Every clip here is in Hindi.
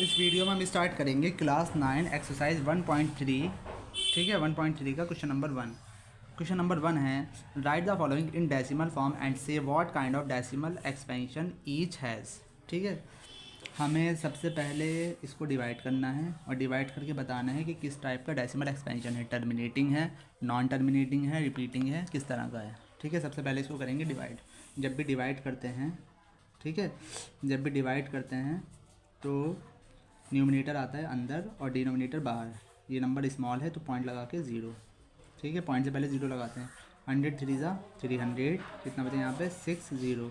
इस वीडियो में हम स्टार्ट करेंगे क्लास 9 एक्सरसाइज 1.3। ठीक है, 1.3 का क्वेश्चन नंबर 1। क्वेश्चन नंबर 1 है, write the following in decimal form and say what kind of decimal expansion each has. ठीक है, हमें सबसे पहले इसको डिवाइड करना है और डिवाइड करके बताना है कि किस टाइप का डेसिमल एक्सपेंशन है, टर्मिनेटिंग है, नॉन टर्मिनेटिंग है, रिपीटिंग है, किस तरह का है। ठीक है, सबसे पहले इसको करेंगे डिवाइड। जब भी डिवाइड करते हैं, ठीक है, जब भी डिवाइड करते हैं तो न्यूमिनेटर आता है अंदर और डिनोमिनेटर बाहर। ये नंबर स्मॉल है तो पॉइंट लगा के ज़ीरो। ठीक है, पॉइंट से पहले ज़ीरो लगाते हैं। 100 3 ज़ा 300, कितना बचे यहाँ पे 60।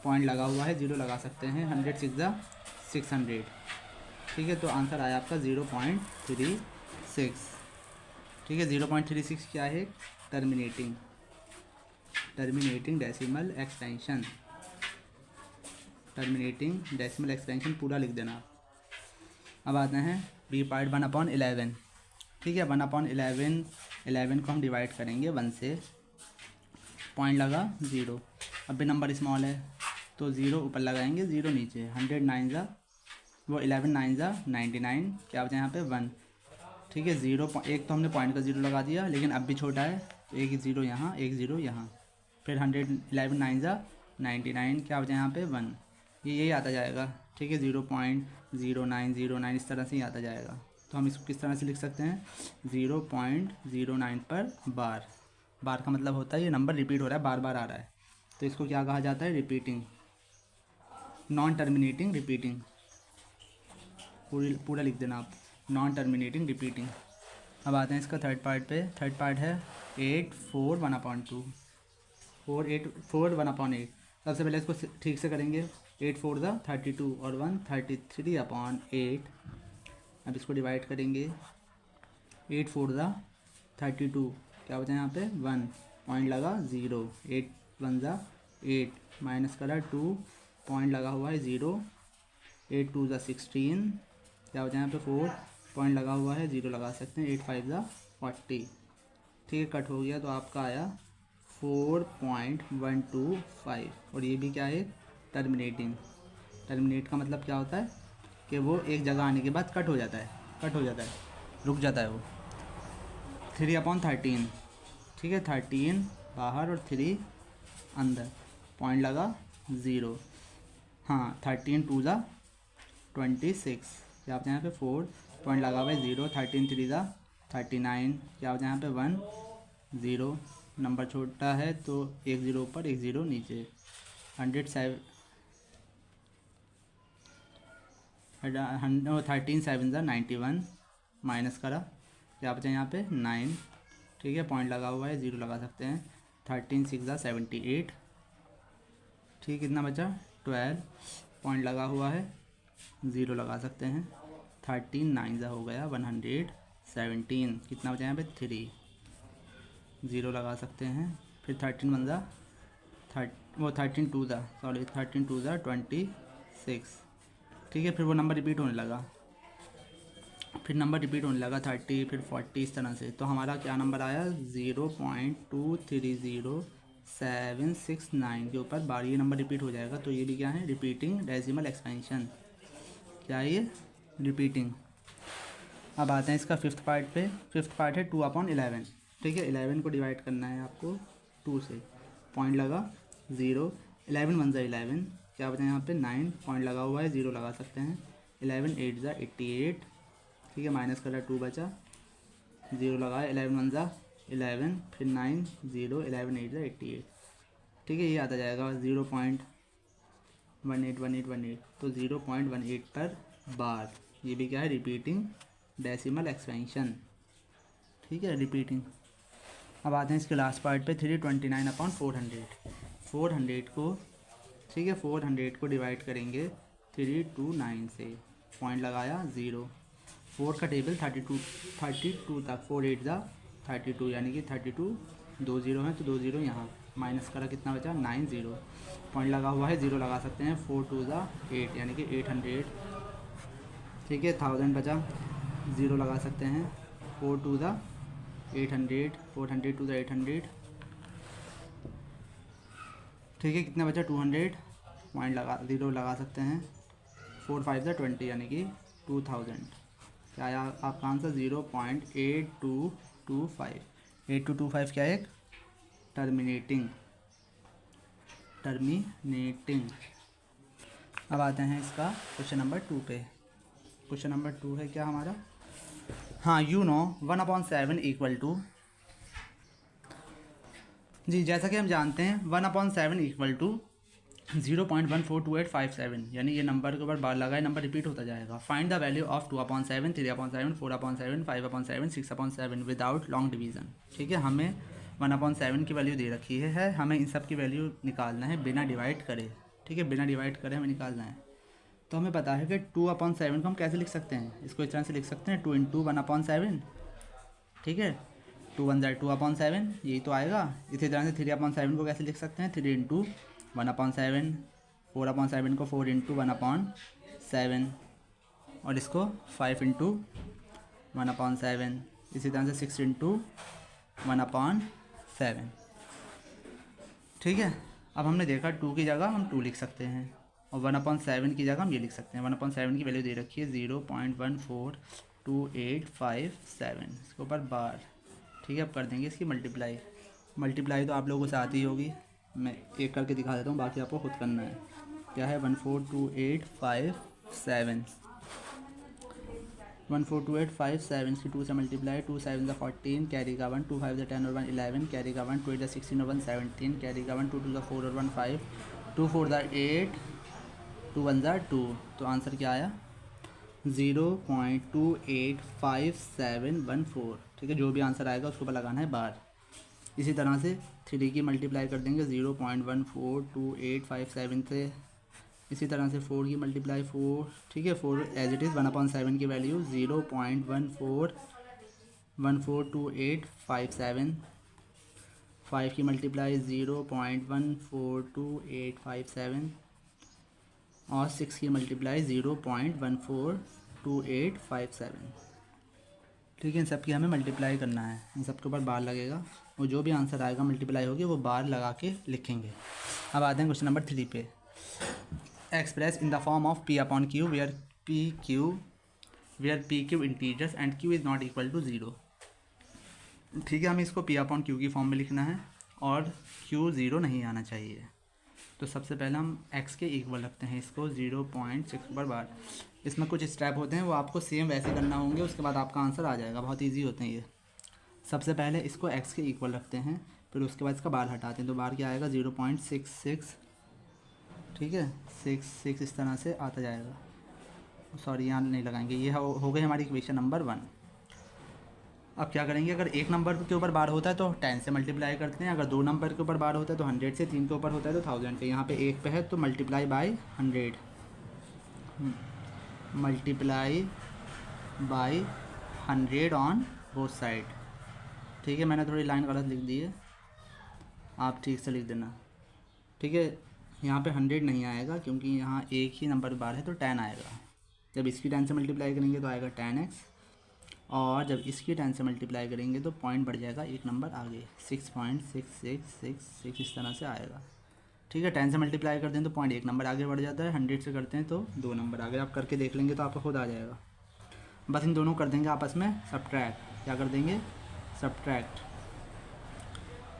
पॉइंट लगा हुआ है, ज़ीरो लगा सकते हैं। 100 6 ज़ा 600। ठीक है, तो आंसर आया आपका 0.36। ठीक है, 0.36 क्या है? Terminating decimal expansion. Terminating decimal expansion पूरा लिख देना। अब आते हैं बी पार्ट 1/11। ठीक है, 1/11 को हम डिवाइड करेंगे 1 से, पॉइंट लगा ज़ीरो। अब भी नंबर स्मॉल है तो ज़ीरो ऊपर लगाएंगे, ज़ीरो नीचे। 100 9 ज़ा वो 11 9 ज़ा 99, क्या बचा यहाँ पे 1। ठीक है, ज़ीरो एक तो हमने पॉइंट का ज़ीरो लगा दिया, लेकिन अब भी छोटा है तो एक ज़ीरो यहाँ, एक ज़ीरो यहाँ। फिर 111 9 ज़ा 99, क्या बचा यहाँ पे 1। ये यही आता जाएगा। ठीक है, 0.0909 इस तरह से ही आता जाएगा। तो हम इसको किस तरह से लिख सकते हैं? 0.09 पर बार। बार का मतलब होता है ये नंबर रिपीट हो रहा है, बार बार आ रहा है, तो इसको क्या कहा जाता है? Repeating, non terminating repeating. पूरा लिख देना आप, नॉन टर्मिनेटिंग रिपीटिंग। अब आते हैं इसका थर्ड पार्ट पे। थर्ड पार्ट है 8 4 1/2। 4 1/8। सबसे पहले इसको ठीक से करेंगे। 8 4 ज़ा 32 और 1 33/8। अब इसको डिवाइड करेंगे। 8 4 ज़ा 32, क्या बचा यहाँ पे 1, पॉइंट लगा ज़ीरो। 8 1 ज़ा 8, माइनस करा 2, पॉइंट लगा हुआ है ज़ीरो। 8 2 ज़ा 16, क्या बचा यहाँ पे 4, पॉइंट लगा हुआ है, ज़ीरो लगा सकते हैं। 8 5 ज़ा 40। ठीक है, कट हो गया तो आपका आया 4.125। और ये भी क्या है? टर्मिनेटिंग। टर्मिनेट का मतलब क्या होता है कि वो एक जगह आने के बाद कट हो जाता है, रुक जाता है वो। 3/13। ठीक है, 13 बाहर और 3 अंदर, पॉइंट लगा ज़ीरो। हाँ, 13 2 ज़ा 26, क्या बचा यहाँ पे 4, पॉइंट लगा हुआ है ज़ीरो। 13 3 ज़ा 39, क्या बचा यहाँ पे 1 ज़ीरो। नंबर छोटा है तो एक ज़ीरो ऊपर एक ज़ीरो नीचे। 13 7 ज़ा 91, माइनस करा, क्या बचा यहाँ पे 9। ठीक है, पॉइंट लगा हुआ है, ज़ीरो लगा सकते हैं। 13 6 ज़ा 78। ठीक, कितना बचा 12, पॉइंट लगा हुआ है, ज़ीरो लगा सकते हैं। 13 9 ज़ा हो गया 117, कितना बचा यहाँ पे 3, ज़ीरो लगा सकते हैं। फिर 13 1 ज़ा 13 2 ज़ा 26। ठीक है, फिर वो नंबर रिपीट होने लगा, 30, फिर 40, इस तरह से। तो हमारा क्या नंबर आया? 0.230769 के ऊपर बार ये नंबर रिपीट हो जाएगा। तो ये भी क्या है? Repeating decimal expansion. क्या है ये? रिपीटिंग। अब आते हैं इसका फिफ्थ पार्ट पे। फिफ्थ पार्ट है 2/11। ठीक है, 11 को डिवाइड करना है आपको 2 से, पॉइंट लगा ज़ीरो। 11 1 ज़ा 11, क्या बचा यहाँ पे 9, पॉइंट लगा हुआ है, ज़ीरो लगा सकते हैं। 11 8 ज़ा 88। ठीक है, माइनस करा 2 बचा, ज़ीरो लगाया। 11 1 ज़ा 11, फिर 9 ज़ीरो। 11 8 ज़ा 88। ठीक है, ये आता जाएगा 0.181818। तो 0.18 पर बार। ये भी क्या है? Repeating decimal expansion. ठीक है, रिपीटिंग। अब आते हैं इसके लास्ट पार्ट पे 329/400। 400 को, ठीक है, 400 को डिवाइड करेंगे 329 से, पॉइंट लगाया ज़ीरो। 4 का टेबल 32 तक। 4 8 ज़ा 32, यानी कि 32, 2 ज़ीरो हैं तो 2 ज़ीरो यहाँ, माइनस करा, कितना बचा 9 ज़ीरो। पॉइंट लगा हुआ है, ज़ीरो लगा सकते हैं। 4 2 ज़ा 8, यानी कि 800। ठीक है, 1000 बचा, ज़ीरो लगा सकते हैं। 4 2 ज़ा 800, 400 2 ज़ा 800। ठीक है, कितना बचा 200, पॉइंट लगा ज़ीरो लगा सकते हैं। 4 5 ज़ा 20, यानी कि 2000। क्या आया आपका आंसर? 0.8225। 8225 क्या है? एक टर्मिनेटिंग। अब आते हैं इसका क्वेश्चन नंबर 2 पे। क्वेश्चन नंबर 2 है क्या हमारा? हाँ, 1/7 इक्वल टू, जी जैसा कि हम जानते हैं 1/7 इक्वल टू 0.142857, यानी ये नंबर के ऊपर बार लगाए नंबर रिपीट होता जाएगा। Find the value of 2/7, 3/7, 4/7, 5/7, 6/7 without long division. ठीक है, हमें 1/7 की वैल्यू दे रखी है, हमें इन सब की वैल्यू निकालना है बिना डिवाइड करे। ठीक है, बिना डिवाइड करे हमें निकालना है। तो हमें पता है कि 2/7 को हम कैसे लिख सकते हैं? इसको इस तरह से लिख सकते हैं, 2 इंटू 1/7। ठीक है, 2 1 2/7, यही तो आएगा। इसी तरह से 3/7 को कैसे लिख सकते हैं? 3 इंटू 1/7, 4/7 को 4 इंटू 1/7, और इसको 5 इंटू 1/7, इसी तरह से 6 इंटू 1/7। ठीक है, अब हमने देखा 2 की जगह हम 2 लिख सकते हैं, और 1/7 की जगह हम ये लिख सकते हैं। 1/7 की वैल्यू दे रखी है 0.14285 इसके ऊपर बार। ठीक है, अब कर देंगे इसकी मल्टीप्लाई तो आप लोगों को आती ही होगी, मैं एक करके दिखा देता हूँ, बाकी आपको खुद करना है। क्या है? 14285 14285 इसकी 2 से मल्टीप्लाई, 2 7 14, कैरी का 1, 2 5 10 और 1 11, कैरी का 1, 2 8 16 और 1 17, कैरी का 1, 2 2 4 और 1 5, 2 4 8, 2 1 2। तो आंसर क्या आया? 0.285714। ठीक है, जो भी आंसर आएगा उसके ऊपर लगाना है बार। इसी तरह से 3 की मल्टीप्लाई कर देंगे 0.142857 से। इसी तरह से 4 की मल्टीप्लाई 4। ठीक है, 4 एज इट इज़ 1/7 की वैल्यू 0.142857। 5 की मल्टीप्लाई 0.142857, और 6 की मल्टीप्लाई 0.142857। ठीक है, इन सब की हमें मल्टीप्लाई करना है, इन सब के ऊपर बार लगेगा, और जो भी आंसर आएगा मल्टीप्लाई होगी वो बार लगा के लिखेंगे। अब आते हैं क्वेश्चन नंबर 3 पे। Express in the form of P/Q where P Q integers and Q is not equal to 0। ठीक है, हमें इसको P/Q की फॉर्म में लिखना है, और Q 0 नहीं आना चाहिए। तो सबसे पहले हम x के इक्वल रखते हैं इसको 0.6 पर बार। इसमें कुछ स्टेप होते हैं, वो आपको सेम वैसे करना होंगे, उसके बाद आपका आंसर आ जाएगा। बहुत इजी होते हैं ये। सबसे पहले इसको x के इक्वल रखते हैं, फिर उसके बाद इसका बार हटाते हैं, तो बार क्या आएगा? 0.66। ठीक है, 6 इस तरह से आता जाएगा। सॉरी, यहाँ नहीं लगाएंगे, ये हो गई हमारी इक्वेशन नंबर 1। अब क्या करेंगे? अगर एक नंबर के ऊपर बार होता है तो 10 से मल्टीप्लाई करते हैं, अगर 2 नंबर के ऊपर बार होता है तो 100 से, 3 के ऊपर होता है तो 1000 से। यहाँ पे 1 पे है तो multiply by 100, multiply by 100 on both side. ठीक है, मैंने थोड़ी लाइन गलत लिख दी है, आप ठीक से लिख देना। ठीक है, यहाँ पे 100 नहीं आएगा क्योंकि यहाँ एक ही नंबर बार है तो 10 आएगा। जब इसकी 10 से मल्टीप्लाई करेंगे तो आएगा 10x, और जब इसकी 10 से मल्टीप्लाई करेंगे तो पॉइंट बढ़ जाएगा एक नंबर आगे, 6.6666 इस तरह से आएगा। ठीक है, 10 से मल्टीप्लाई करते हैं तो पॉइंट एक नंबर आगे बढ़ जाता है, 100 से करते हैं तो 2 नंबर आगे। आप करके देख लेंगे तो आपको खुद आ जाएगा। बस इन दोनों कर देंगे आपस में सब्ट्रैक्ट। क्या कर देंगे? सब्ट्रैक्ट।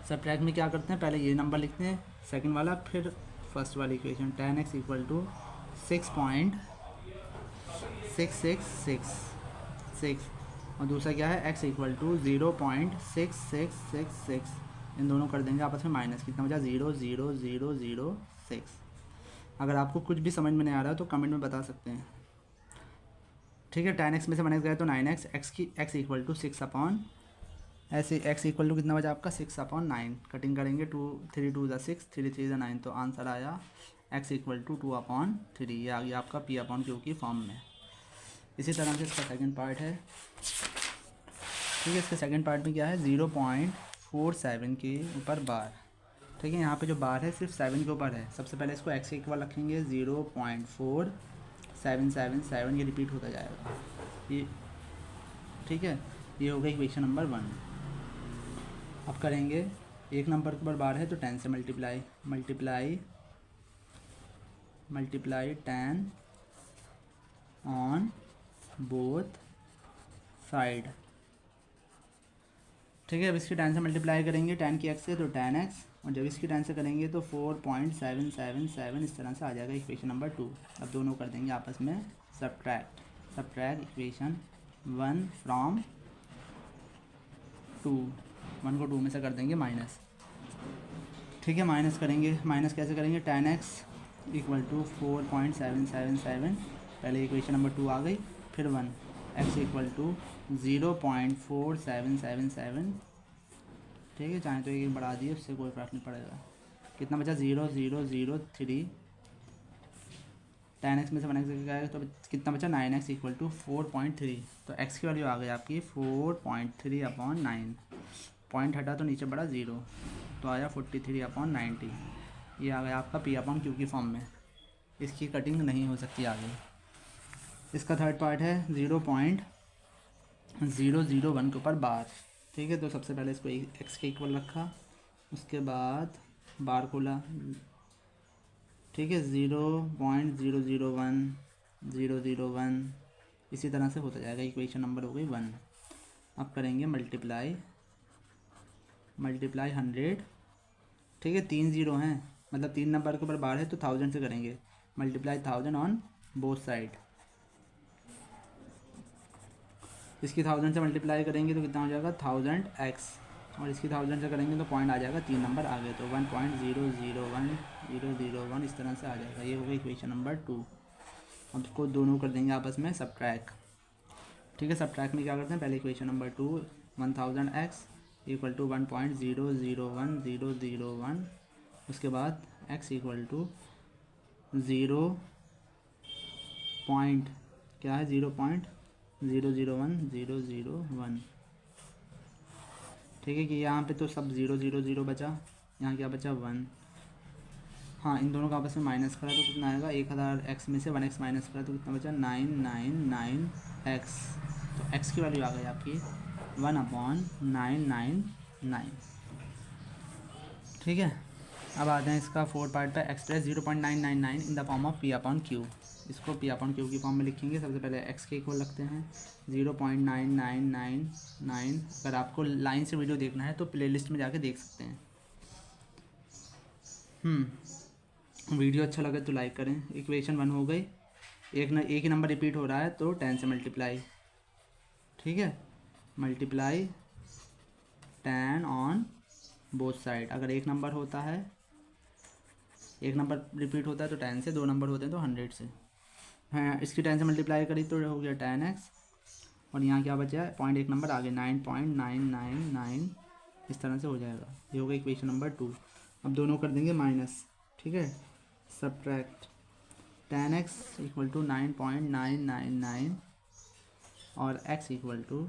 सब्ट्रैक्ट में क्या करते हैं? पहले ये नंबर लिखते हैं सेकंड वाला, फिर फर्स्ट वाली इक्वेशन। 10x इक्वल टू 6.6666, और दूसरा क्या है? x equal to 0.6666। इन दोनों कर देंगे आपस में माइनस। कितना बचा? 0.0006। अगर आपको कुछ भी समझ में नहीं आ रहा है तो कमेंट में बता सकते हैं। ठीक है, 10x में से 1x गया तो 9x, x इक्वल टू 6 ऐसे x इक्वल टू कितना बचा आपका? 6/9। कटिंग करेंगे, 3 2 6, 3 3 9, तो आंसर आया x इक्वल टू 2/3। ये आ गया आपका P/Q की फॉर्म में। इसी तरह से इसका सेकंड पार्ट है। ठीक है, इसके सेकंड पार्ट में क्या है? 0.47 के ऊपर बार। ठीक है, यहाँ पे जो बार है सिर्फ 7 के ऊपर है। सबसे पहले इसको x के इक्वल रखेंगे 0.4777, ये रिपीट होता जाएगा ये। ठीक है, ये हो गई इक्वेशन नंबर 1। अब करेंगे एक नंबर के ऊपर बार है तो 10 से मल्टीप्लाई 10 ऑन बोथ साइड। ठीक है, अब इसकी 10 से मल्टीप्लाई करेंगे 10 की x से तो 10x, और जब इसकी 10 से करेंगे तो 4.777 इस तरह से आ जाएगा इक्वेशन नंबर 2। अब दोनों कर देंगे आपस में सब्ट्रैक्ट इक्वेशन 1 फ्रॉम 2, 1 को 2 में से कर देंगे माइनस। ठीक है, माइनस करेंगे, माइनस कैसे करेंगे, 10x इक्वल टू 4.777, पहले इक्वेशन नंबर 2 आ गई, फिर 1, x इक्वल टू 0.4777। ठीक है, चाहे तो एक बढ़ा दिए, उससे कोई फर्क नहीं पड़ेगा। कितना बचा, 0.003, 10x में से 1x गया तो कितना बचा, 9x इक्वल टू 4.3। तो x की वैल्यू आ गई आपकी 4.3/9, पॉइंट हटा तो नीचे बढ़ा 0, तो आया 43/90। ये आ गया आपका P/Q की फॉर्म में। इसकी कटिंग नहीं हो सकती आगे। इसका थर्ड पार्ट है 0.001 के ऊपर बार। ठीक है, तो सबसे पहले इसको x के इक्वल रखा, उसके बाद बार खोला। ठीक है, 0.001 इसी तरह से होता जाएगा, इक्वेशन नंबर हो गई 1। अब करेंगे मल्टीप्लाई 100। ठीक है, 3 0 हैं, मतलब 3 नंबर के ऊपर बार है तो 1000 से करेंगे, मल्टीप्लाई 1000 ऑन बोथ साइड। इसकी 1000 से मल्टीप्लाई करेंगे तो कितना हो जाएगा 1000x, और इसकी 1000 से करेंगे तो पॉइंट आ जाएगा 3 नंबर आगे, तो 1.001001 इस तरह से आ जाएगा। ये हो गई इक्वेशन नंबर 2। अब इसको दोनों कर देंगे आपस में सब्ट्रैक्ट। ठीक है, सब्ट्रैक्ट में क्या करते हैं, पहले equation number 2 1000x equal to 1.001001, उसके बाद x इक्वल टू 0 पॉइंट क्या है 0.001001। ठीक है, कि यहाँ पे तो सब 000 बचा, यहाँ क्या बचा 1। हाँ, इन दोनों का आपस में माइनस करा तो कितना आएगा, 1000x में से 1x माइनस करा तो कितना बचा 999x। तो x की वैल्यू आ गई आपकी 1/999। ठीक है, अब आते हैं इसका फोर्थ पार्ट पे, express 0.999 in the form of P/Q। इसको P/Q की फॉर्म में लिखेंगे। सबसे पहले x के इक्वल रखते हैं 0.9999। अगर आपको लाइन से वीडियो देखना है तो प्लेलिस्ट में जाके देख सकते हैं। वीडियो अच्छा लगे तो लाइक करें। इक्वेशन 1 हो गई, एक ही नंबर रिपीट हो रहा है तो 10 से मल्टीप्लाई। ठीक है, मल्टीप्लाई 10 ऑन बोथ साइड। अगर एक नंबर होता है, एक नंबर रिपीट होता है तो 10 से, 2 नंबर होते हैं तो 100 से। हाँ, इसकी 10 से मल्टीप्लाई करी तो हो गया 10x, और यहाँ क्या बचा है, पॉइंट एक नंबर आगे 9.999 इस तरह से हो जाएगा। ये हो गया इक्वेशन नंबर 2। अब दोनों कर देंगे माइनस। ठीक है, सब्ट्रैक्ट 10x इक्वल टू 9.999 और x इक्वल टू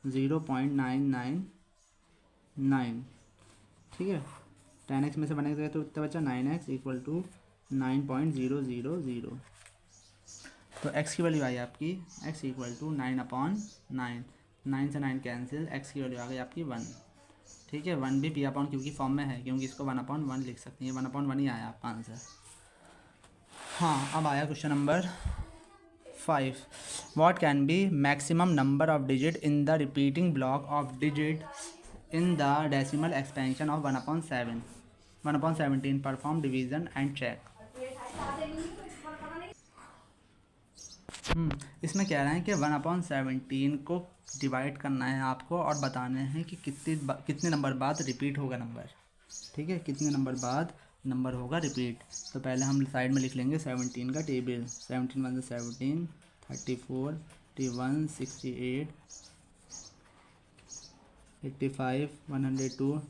0.999। ठीक है, 10x में से 1x गया तो कितना बचा 9x इक्वल टू 9.000। तो x की वैल्यू आई आपकी, x इक्वल टू 9/9, 9 से 9 कैंसिल, x की वैल्यू आ गई आपकी 1। ठीक है, 1 भी P/Q की फॉर्म में है, क्योंकि इसको 1/1 लिख सकते हैं, 1/1 ही आया आपका आंसर। हाँ, अब आया question number 5। What can be maximum number of digit in the repeating block of digit in the decimal expansion of 1/17 perform division and check. इसमें कह रहे हैं कि 1/17 को डिवाइड करना है आपको, और बताना है कि कितने नंबर बाद रिपीट होगा नंबर। ठीक है, कितने नंबर बाद नंबर होगा रिपीट। तो पहले हम साइड में लिख लेंगे 17 का टेबल। 17 1 17, 34, 81, 68, 85, 102,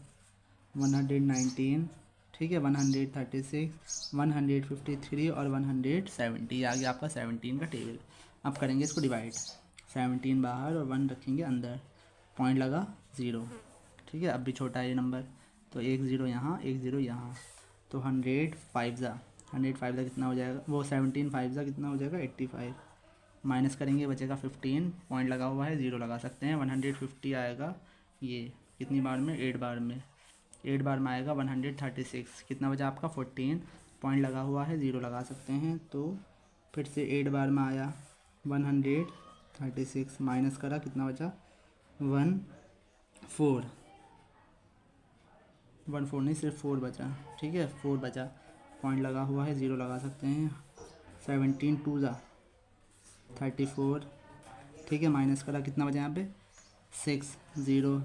119। ठीक है, 136, 153 और 170। आ गया आपका 17 का टेबल। अब करेंगे इसको डिवाइड, 17 बाहर और 1 रखेंगे अंदर, पॉइंट लगा 0। ठीक है, अब भी छोटा है ये नंबर, तो 1 0 यहाँ, 1 0 यहाँ, तो 100 5 कितना हो जाएगा, वो 17 5 कितना हो जाएगा 85। माइनस करेंगे, बचेगा 15, पॉइंट लगा हुआ है 0 लगा सकते हैं। 150 आएगा ये कितनी बार में, 8 बार में, 8 बार में आएगा 136। कितना बचा आपका 14, पॉइंट लगा हुआ है 0 लगा सकते हैं। तो फिर से 8 बार में आया 36 माइनस करा, कितना बचा 1 4, 1 4 नहीं, सिर्फ 4 बचा। ठीक है, 4 बचा, पॉइंट लगा हुआ है, 0 लगा सकते हैं। 17 2 ज़ा 34। ठीक है, माइनस करा, कितना बचा यहाँ पे 6 0,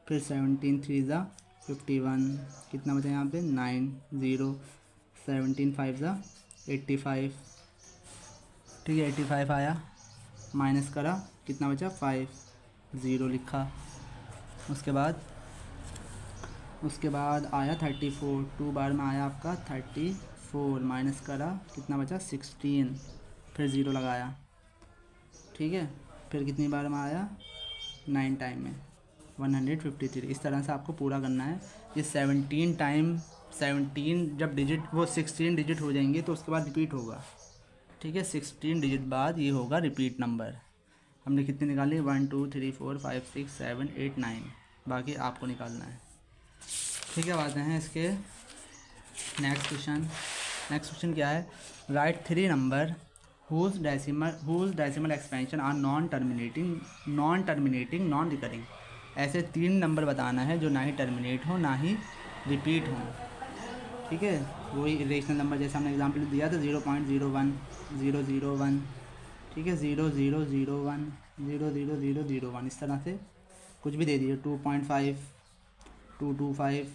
फिर 17 3 ज़ा 51, कितना बचा यहाँ पे 9 0, 17 5 ज़ा 85। ठीक है, 85 आया, माइनस करा, कितना बचा 5 0 लिखा। उसके बाद आया 34, 2 बार में आया आपका 34, माइनस करा, कितना बचा 16, फिर 0 लगाया। ठीक है, फिर कितनी बार में आया 9 टाइम में 153। इस तरह से आपको पूरा करना है। ये 17 टाइम 17 जब डिजिट वो 16 डिजिट हो जाएंगे तो उसके बाद रिपीट होगा। ठीक है, 16 डिजिट बाद ये होगा रिपीट नंबर। हमने कितने निकाले 1 2 3 4 5 6 7 8 9, बाकी आपको निकालना है। ठीक है, अब आते हैं इसके नेक्स्ट क्वेश्चन क्या है, right 3 number whose decimal expansion are non terminating non recurring। ऐसे 3 नंबर बताना है जो ना ही टर्मिनेट हो ना ही रिपीट हो। ठीक है, वही इरेशनल नंबर जैसे हमने एग्जाम्पल दिया था 0.01 001। ठीक है, 0001 00001, इस तरह से कुछ भी दे दीजिए। 2.5 225।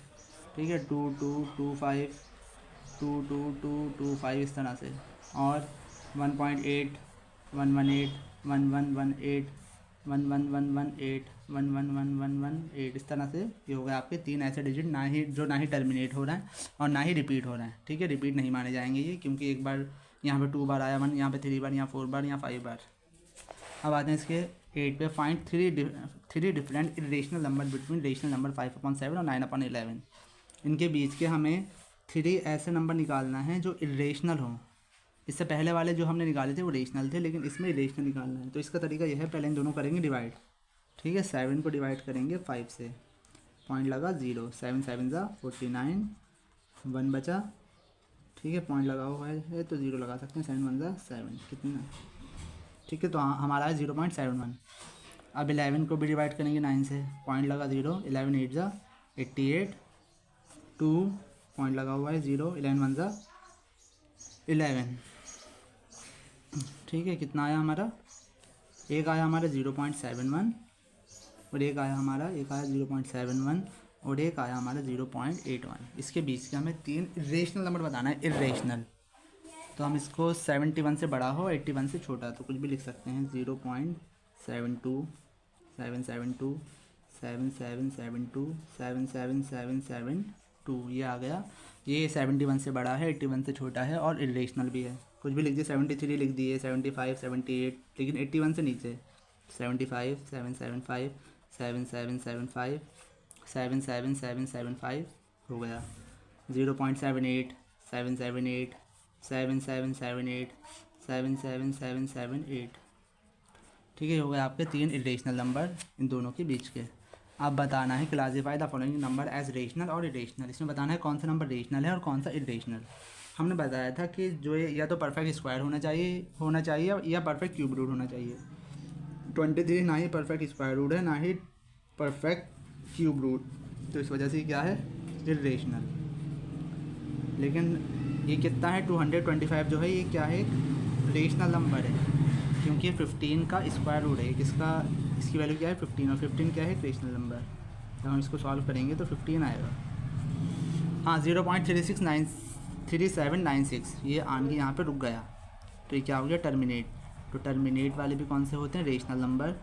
ठीक है, 2225 22225, इस तरह से। और 1.8 118 1118 11118 11118, इस तरह से ये हो गए आपके 3 ऐसे डिजिट जो ना ही टर्मिनेट हो रहा है और ना ही रिपीट हो रहा है। ठीक है, रिपीट नहीं माने जाएंगे ये, क्योंकि एक बार यहाँ पे 2 बार आया 1, यहाँ पे 3 बार, यहाँ 4 बार, यहाँ 5 बार। अब आते हैं इसके 8 पे, find 3 different irrational number between rational number 5/7 और 9/11। इनके बीच के हमें 3 ऐसे नंबर निकालना है जो इरेशनल हों। इससे पहले वाले जो हमने निकाले थे वो रेशनल थे, लेकिन इसमें इरेशनल निकालना है। तो इसका तरीका यह है, पहले इन दोनों करेंगे डिवाइड। ठीक है, 7 को डिवाइड करेंगे 5 से, पॉइंट लगा 0, 7 7 ज़ा 49, 1 बचा। ठीक है, पॉइंट लगा हुआ है तो 0 लगा सकते हैं, 7 1 ज़ा 7, कितना। ठीक है, तो हमारा है 0.71। अब 11 को भी डिवाइड करेंगे 9 से, पॉइंट लगा 0, 11 8 ज़ा 88, 2 पॉइंट लगा हुआ है 0, 11 1 ज़ा 11। ठीक है, कितना आया हमारा, एक आया हमारा 0.71 और एक आया 0.71 और एक आया हमारा 0.81। इसके बीच के हमें 3 इरेशनल नंबर बताना है, इरेशनल। तो हम इसको 71 से बड़ा हो 81 से छोटा, तो कुछ भी लिख सकते हैं। 0.72 772 7772 77772, ये आ गया। ये 71 से बड़ा है, 81 से छोटा है और इरेशनल भी है। कुछ भी लिख दिए, 73 लिख दिए, 75 78, लेकिन 81 से नीचे 75 775 7775 77775 हो गया। 0.78 778 7778 77778। ठीक है, हो गए आपके 3 इरेशनल नंबर इन दोनों के बीच के। अब बताना है classify the following number as rational और इरेशनल। इसमें बताना है कौन सा नंबर रेशनल है और कौन सा इरेशनल। हमने बताया था कि जो या तो परफेक्ट स्क्वायर होना चाहिए या परफेक्ट क्यूब रूट होना चाहिए। 23 ना ही परफेक्ट स्क्वायर रूट है, ना ही परफेक्ट क्यूब रूट, तो इस वजह से क्या है, इरेशनल। लेकिन ये कितना है 225 जो है, ये क्या है, एक रेशनल नंबर है, क्योंकि 15 का स्क्वायर रूट है। इसकी वैल्यू क्या है 15, और 15 क्या है, रेशनल नंबर। जब हम इसको सॉल्व करेंगे तो 15 आएगा। हाँ, 0.3796 ये आन के यहाँ पे रुक गया, तो ये क्या हो गया, टर्मिनेट। तो टर्मिनेट वाले भी कौन से होते हैं, रेशनल नंबर।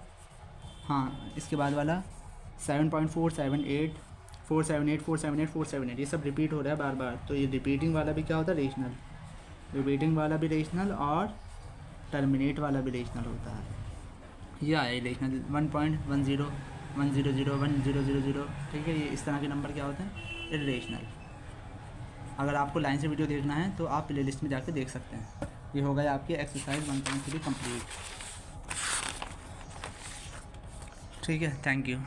हाँ, इसके बाद वाला 7.478 478 478 478, ये सब रिपीट हो रहा है बार बार, तो ये रिपीटिंग वाला भी क्या होता है, रेशनल। रिपीटिंग वाला भी रेशनल और टर्मिनेट वाला भी रेशनल होता है। यह है रेशनल। 1.10 100 1000। ठीक है, ये इस तरह के नंबर क्या होते हैं, इरेशनल। अगर आपको लाइन से वीडियो देखना है तो आप प्लेलिस्ट में जाके देख सकते हैं। ये हो गया आपकी एक्सरसाइज 1.3 कंप्लीट। ठीक है, थैंक यू।